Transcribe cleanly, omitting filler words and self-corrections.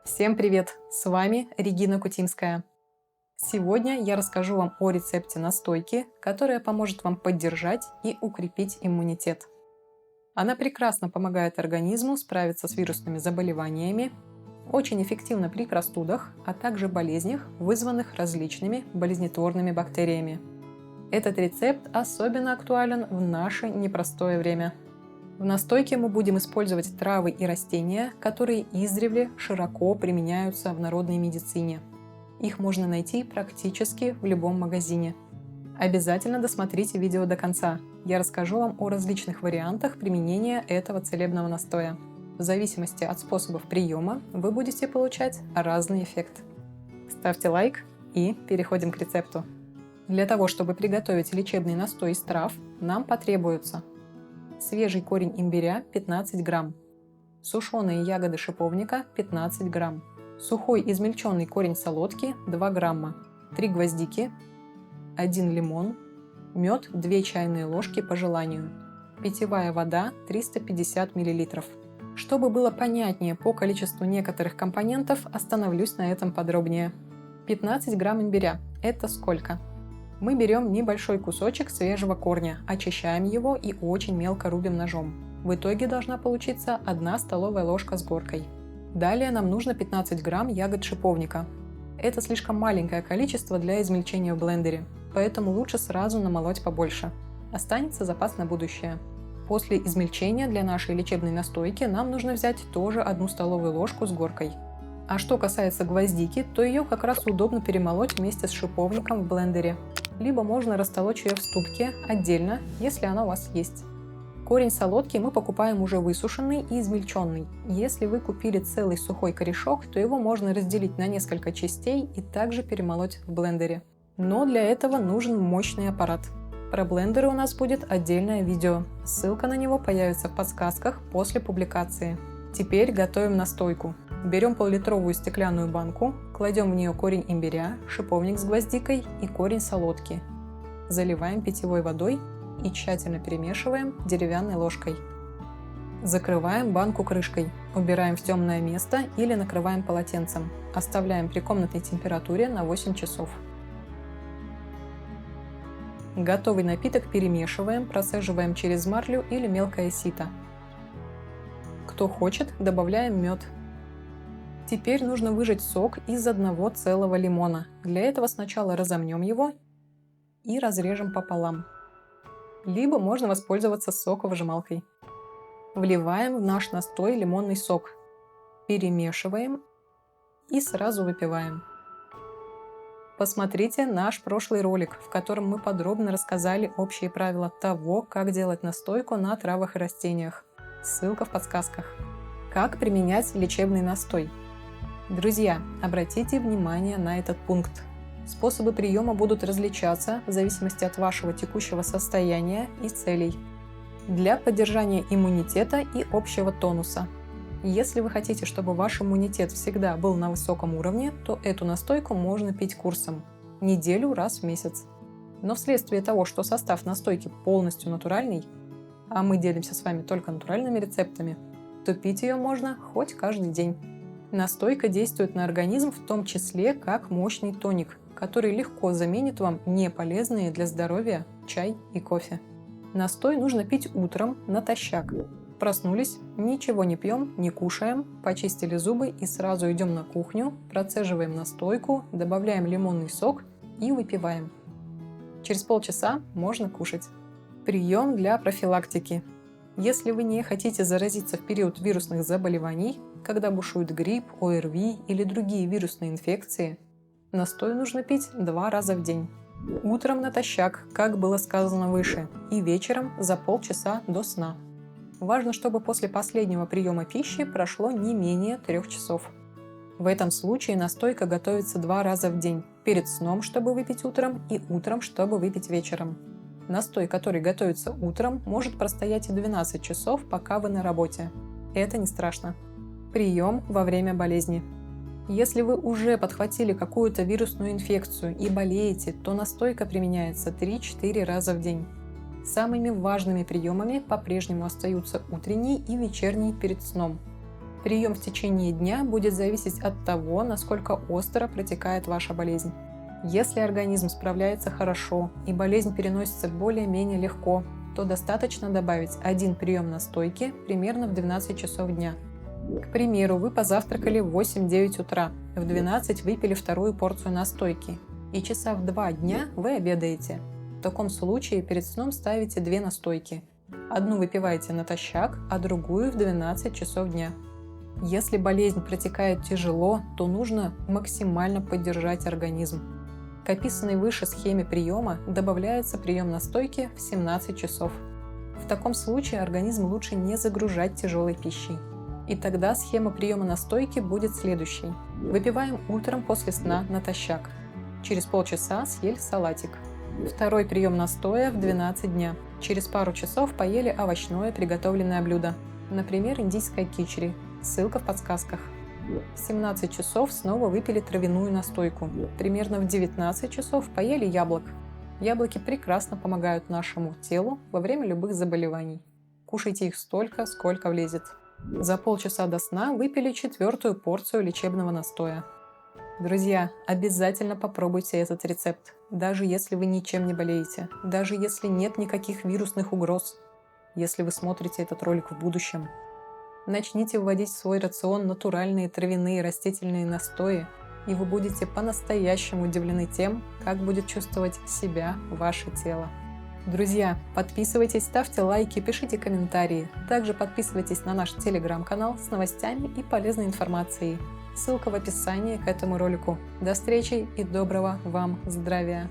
Всем привет! С вами Регина Кутимская. Сегодня я расскажу вам о рецепте настойки, которая поможет вам поддержать и укрепить иммунитет. Она прекрасно помогает организму справиться с вирусными заболеваниями, очень эффективна при простудах, а также болезнях, вызванных различными болезнетворными бактериями. Этот рецепт особенно актуален в наше непростое время. В настойке мы будем использовать травы и растения, которые издревле широко применяются в народной медицине. Их можно найти практически в любом магазине. Обязательно досмотрите видео до конца. Я расскажу вам о различных вариантах применения этого целебного настоя. В зависимости от способов приема вы будете получать разный эффект. Ставьте лайк и переходим к рецепту. Для того, чтобы приготовить лечебный настой из трав, нам потребуется свежий корень имбиря 15 грамм, сушеные ягоды шиповника 15 грамм, сухой измельченный корень солодки 2 грамма, 3 гвоздики, 1 лимон, мед 2 чайные ложки по желанию, питьевая вода 350 мл. Чтобы было понятнее по количеству некоторых компонентов, остановлюсь на этом подробнее. 15 грамм имбиря – это сколько? Мы берем небольшой кусочек свежего корня, очищаем его и очень мелко рубим ножом. В итоге должна получиться 1 столовая ложка с горкой. Далее нам нужно 15 грамм ягод шиповника. Это слишком маленькое количество для измельчения в блендере, поэтому лучше сразу намолоть побольше. Останется запас на будущее. После измельчения для нашей лечебной настойки нам нужно взять тоже 1 столовую ложку с горкой. А что касается гвоздики, то ее как раз удобно перемолоть вместе с шиповником в блендере. Либо можно растолочь ее в ступке отдельно, если она у вас есть. Корень солодки мы покупаем уже высушенный и измельченный. Если вы купили целый сухой корешок, то его можно разделить на несколько частей и также перемолоть в блендере. Но для этого нужен мощный аппарат. Про блендеры у нас будет отдельное видео. Ссылка на него появится в подсказках после публикации. Теперь готовим настойку. Берем пол-литровую стеклянную банку, кладем в нее корень имбиря, шиповник с гвоздикой и корень солодки. Заливаем питьевой водой и тщательно перемешиваем деревянной ложкой. Закрываем банку крышкой, убираем в темное место или накрываем полотенцем. Оставляем при комнатной температуре на 8 часов. Готовый напиток перемешиваем, процеживаем через марлю или мелкое сито. Кто хочет, добавляем мед. Теперь нужно выжать сок из 1 целого лимона. Для этого сначала разомнем его и разрежем пополам. Либо можно воспользоваться соковыжималкой. Вливаем в наш настой лимонный сок. Перемешиваем и сразу выпиваем. Посмотрите наш прошлый ролик, в котором мы подробно рассказали общие правила того, как делать настойку на травах и растениях. Ссылка в подсказках. Как применять лечебный настой? Друзья, обратите внимание на этот пункт. Способы приема будут различаться в зависимости от вашего текущего состояния и целей. Для поддержания иммунитета и общего тонуса. Если вы хотите, чтобы ваш иммунитет всегда был на высоком уровне, то эту настойку можно пить курсом. Неделю раз в месяц. Но вследствие того, что состав настойки полностью натуральный, а мы делимся с вами только натуральными рецептами, то пить ее можно хоть каждый день. Настойка действует на организм в том числе как мощный тоник, который легко заменит вам неполезные для здоровья чай и кофе. Настой нужно пить утром натощак. Проснулись, ничего не пьем, не кушаем, почистили зубы и сразу идем на кухню, процеживаем настойку, добавляем лимонный сок и выпиваем. Через полчаса можно кушать. Прием для профилактики. Если вы не хотите заразиться в период вирусных заболеваний, когда бушует грипп, ОРВИ или другие вирусные инфекции, настой нужно пить 2 раза в день. Утром натощак, как было сказано выше, и вечером за полчаса до сна. Важно, чтобы после последнего приема пищи прошло не менее 3 часов. В этом случае настойка готовится 2 раза в день, перед сном, чтобы выпить утром, и утром, чтобы выпить вечером. Настой, который готовится утром, может простоять и 12 часов, пока вы на работе. Это не страшно. Прием во время болезни. Если вы уже подхватили какую-то вирусную инфекцию и болеете, то настойка применяется 3-4 раза в день. Самыми важными приемами по-прежнему остаются утренний и вечерний перед сном. Прием в течение дня будет зависеть от того, насколько остро протекает ваша болезнь. Если организм справляется хорошо и болезнь переносится более-менее легко, то достаточно добавить один прием настойки примерно в 12 часов дня. К примеру, вы позавтракали в 8-9 утра, в 12 выпили вторую порцию настойки, и часа в 2 дня вы обедаете. В таком случае перед сном ставите 2 настойки. Одну выпиваете натощак, а другую в 12 часов дня. Если болезнь протекает тяжело, то нужно максимально поддержать организм. К описанной выше схеме приема добавляется прием настойки в 17 часов. В таком случае организм лучше не загружать тяжелой пищей. И тогда схема приема настойки будет следующей. Выпиваем утром после сна натощак. Через полчаса съели салатик. Второй прием настоя в 12 дня. Через пару часов поели овощное приготовленное блюдо. Например, индийское кичри. Ссылка в подсказках. В 17 часов снова выпили травяную настойку. Примерно в 19 часов поели яблок. Яблоки прекрасно помогают нашему телу во время любых заболеваний. Кушайте их столько, сколько влезет. За полчаса до сна выпили 4-ю порцию лечебного настоя. Друзья, обязательно попробуйте этот рецепт, даже если вы ничем не болеете, даже если нет никаких вирусных угроз, если вы смотрите этот ролик в будущем. Начните вводить в свой рацион натуральные травяные растительные настои, и вы будете по-настоящему удивлены тем, как будет чувствовать себя ваше тело. Друзья, подписывайтесь, ставьте лайки, пишите комментарии. Также подписывайтесь на наш телеграм-канал с новостями и полезной информацией. Ссылка в описании к этому ролику. До встречи и доброго вам здравия!